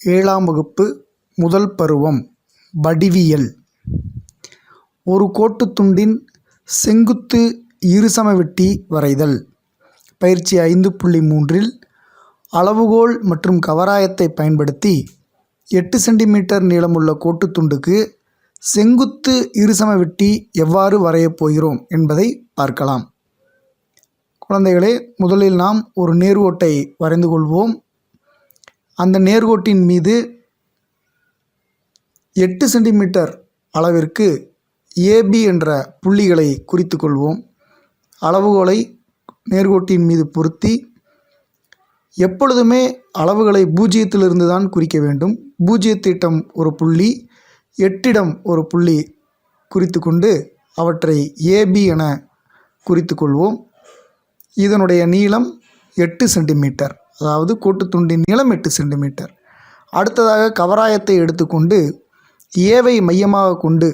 ஏழாம் வகுப்பு முதல் பருவம் வடிவியல். ஒரு கோட்டுத்துண்டின் செங்குத்து இருசமவெட்டி வரைதல். பயிற்சி 5.3இல் அளவுகோல் மற்றும் கவராயத்தை பயன்படுத்தி 8 சென்டிமீட்டர் நீளமுள்ள கோட்டுத்துண்டுக்கு செங்குத்து இருசமவெட்டி எவ்வாறு வரையப் போகிறோம் என்பதை பார்க்கலாம். குழந்தைகளே, முதலில் நாம் ஒரு நேர்கோட்டை வரைந்து கொள்வோம். அந்த நேர்கோட்டின் மீது 8 சென்டிமீட்டர் அளவிற்கு AB என்ற புள்ளிகளை குறித்து கொள்வோம். அளவுகோலை நேர்கோட்டின் மீது பொருத்தி எப்பொழுதுமே அளவுகளை 0த்திலிருந்து தான் குறிக்க வேண்டும். 0 ஒரு புள்ளி, 8 ஒரு புள்ளி குறித்து கொண்டு அவற்றை AB என குறித்து கொள்வோம். இதனுடைய நீளம் 8 சென்டிமீட்டர், அதாவது கோட்டுத்துண்டின் நீளம் 8 சென்டிமீட்டர். அடுத்ததாக கவராயத்தை எடுத்துக்கொண்டு ஏவை மையமாக கொண்டு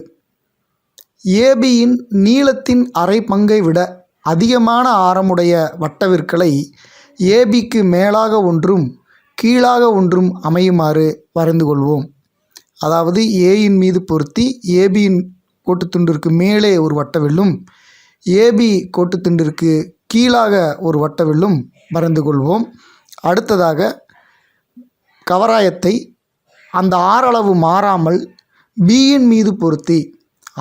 ஏபியின் நீளத்தின் அரை பங்கை விட அதிகமான ஆரமுடைய வட்டவிற்களை ஏபிக்கு மேலாக ஒன்றும் கீழாக ஒன்றும் அமையுமாறு வரைந்து கொள்வோம். அதாவது ஏயின் மீது பொருத்தி ஏபியின் கோட்டுத்துண்டிற்கு மேலே ஒரு வட்டவில்லும் ஏபி கோட்டுத்துண்டிற்கு கீழாக ஒரு வட்டவில்லும் வரைந்து கொள்வோம். அடுத்ததாக கவராயத்தை அந்த ஆறளவு மாறாமல் பியின் மீது பொருத்தி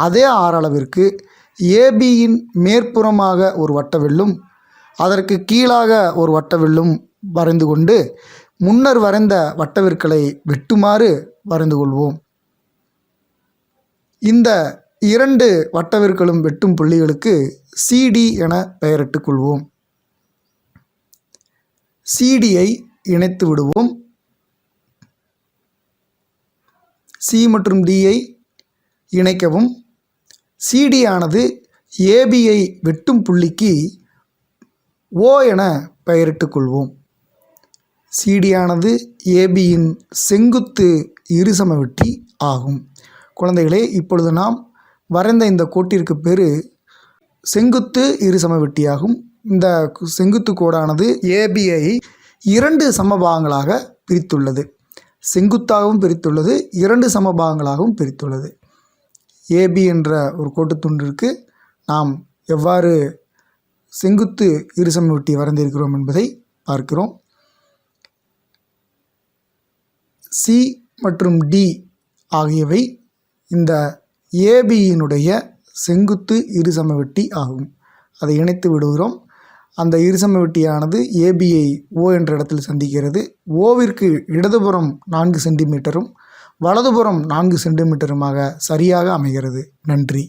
அதே ஆறளவிற்கு ஏபியின் மேற்புறமாக ஒரு வட்டவில்லும் அதற்கு கீழாக ஒரு வட்டவில்லும் வரைந்து கொண்டு முன்னர் வரைந்த வட்டவிற்களை வெட்டுமாறு வரைந்து கொள்வோம். இந்த 2 வட்டவிற்களும் வெட்டும் புள்ளிகளுக்கு CD என பெயரிட்டுக் கொள்வோம். CDயை இணைத்து விடுவோம். C மற்றும் Dயை இணைக்கவும். CD ஆனது ABயை வெட்டும் புள்ளிக்கு O என பெயரிட்டுக் கொள்வோம். CD ஆனது ABயின் செங்குத்து இருசமவெட்டி ஆகும். குழந்தைகளே, இப்பொழுது நாம் வரைந்த இந்த கோட்டிற்கு பேர் செங்குத்து இருசமவெட்டியாகும். இந்த செங்குத்து கோடானது ABயை 2 சமபாகங்களாக பிரித்துள்ளது. செங்குத்தாகவும் பிரித்துள்ளது, 2 சமபாகங்களாகவும் பிரித்துள்ளது. AB என்ற ஒரு கோட்டுத்துண்டிற்கு நாம் எவ்வாறு செங்குத்து இருசமவெட்டி வரைந்திருக்கிறோம் என்பதை பார்க்கிறோம். C மற்றும் D ஆகியவை இந்த ABயினுடைய செங்குத்து இருசமவெட்டி ஆகும். அதை இணைத்து விடுகிறோம். அந்த இருசமவெட்டியானது ABயை O என்ற இடத்தில் சந்திக்கிறது. ஓவிற்கு இடதுபுறம் 4 சென்டிமீட்டரும் வலதுபுறம் 4 சென்டிமீட்டருமாக சரியாக அமைகிறது. நன்றி.